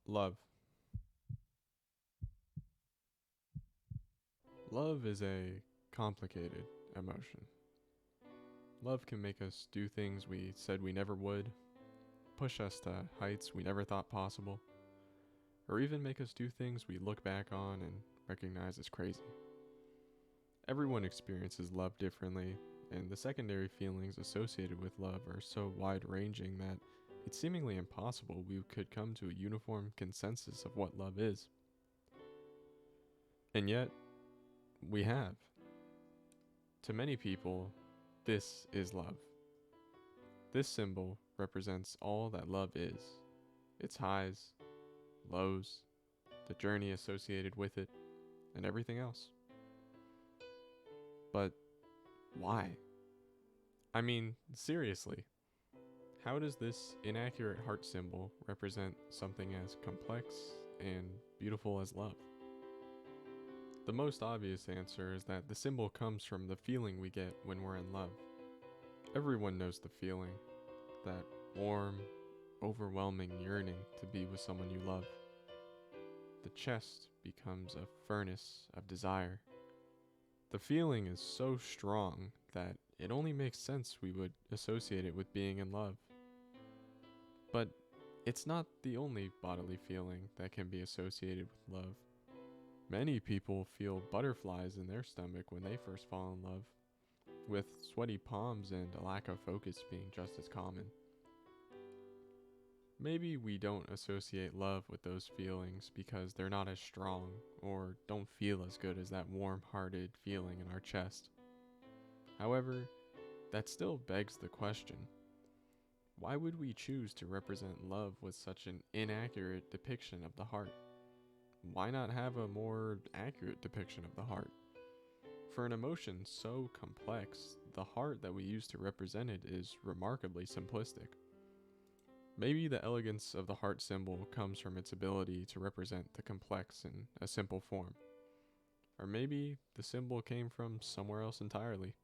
Love. Love is a complicated emotion. Love can make us do things we said we never would, push us to heights we never thought possible, or even make us do things we look back on and recognize as crazy. Everyone experiences love differently, and the secondary feelings associated with love are so wide-ranging that it's seemingly impossible we could come to a uniform consensus of what love is. And yet, we have. To many people, this is love. This symbol represents all that love is, its highs, lows, the journey associated with it, and everything else. But why? I mean, seriously, how does this inaccurate heart symbol represent something as complex and beautiful as love? The most obvious answer is that the symbol comes from the feeling we get when we're in love. Everyone knows the feeling, that warm, overwhelming yearning to be with someone you love. The chest becomes a furnace of desire. The feeling is so strong that it only makes sense we would associate it with being in love. But it's not the only bodily feeling that can be associated with love. Many people feel butterflies in their stomach when they first fall in love, with sweaty palms and a lack of focus being just as common. Maybe we don't associate love with those feelings because they're not as strong or don't feel as good as that warm-hearted feeling in our chest. However, that still begs the question, why would we choose to represent love with such an inaccurate depiction of the heart? Why not have a more accurate depiction of the heart? For an emotion so complex, the heart that we use to represent it is remarkably simplistic. Maybe the elegance of the heart symbol comes from its ability to represent the complex in a simple form. Or maybe the symbol came from somewhere else entirely.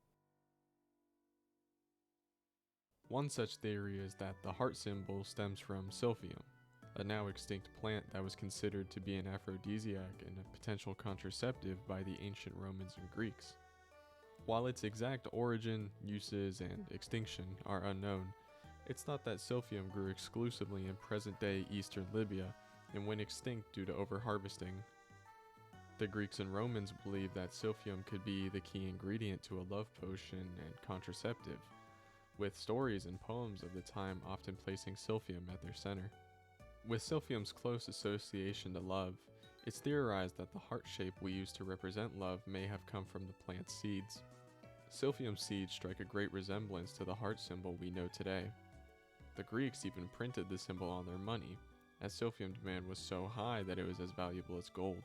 One such theory is that the heart symbol stems from silphium, a now extinct plant that was considered to be an aphrodisiac and a potential contraceptive by the ancient Romans and Greeks. While its exact origin, uses, and extinction are unknown, it's thought that silphium grew exclusively in present-day eastern Libya and went extinct due to overharvesting. The Greeks and Romans believed that silphium could be the key ingredient to a love potion and contraceptive, with stories and poems of the time often placing silphium at their center. With silphium's close association to love, it's theorized that the heart shape we use to represent love may have come from the plant's seeds. Silphium seeds strike a great resemblance to the heart symbol we know today. The Greeks even printed the symbol on their money, as silphium demand was so high that it was as valuable as gold.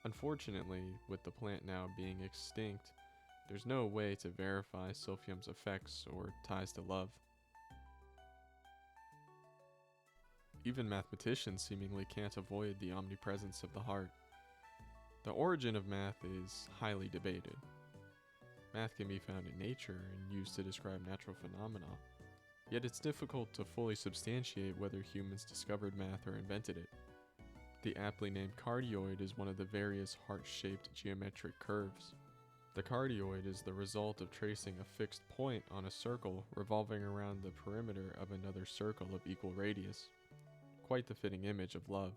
Unfortunately, with the plant now being extinct, there's no way to verify silphium's effects or ties to love. Even mathematicians seemingly can't avoid the omnipresence of the heart. The origin of math is highly debated. Math can be found in nature and used to describe natural phenomena, yet it's difficult to fully substantiate whether humans discovered math or invented it. The aptly named cardioid is one of the various heart-shaped geometric curves. The cardioid is the result of tracing a fixed point on a circle revolving around the perimeter of another circle of equal radius. Quite the fitting image of love.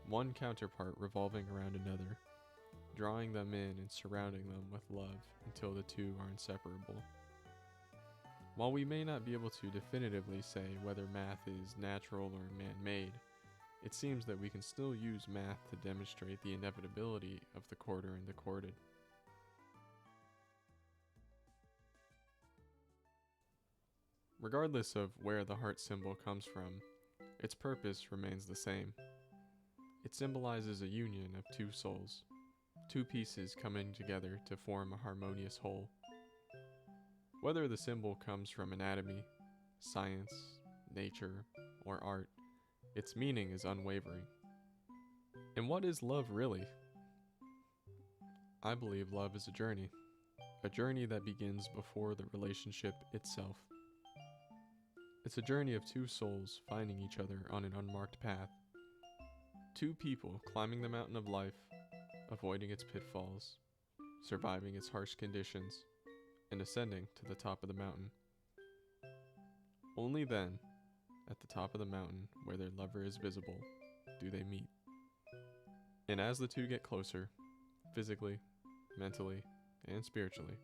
One counterpart revolving around another, drawing them in and surrounding them with love until the two are inseparable. While we may not be able to definitively say whether math is natural or man-made, it seems that we can still use math to demonstrate the inevitability of the quarter and the quarted. Regardless of where the heart symbol comes from, its purpose remains the same. It symbolizes a union of two souls, two pieces coming together to form a harmonious whole. Whether the symbol comes from anatomy, science, nature, or art, its meaning is unwavering. And what is love really? I believe love is a journey that begins before the relationship itself. It's a journey of two souls finding each other on an unmarked path. Two people climbing the mountain of life, avoiding its pitfalls, surviving its harsh conditions, and ascending to the top of the mountain. Only then, at the top of the mountain where their lover is visible, do they meet. And as the two get closer, physically, mentally, and spiritually,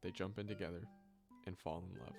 they jump in together and fall in love.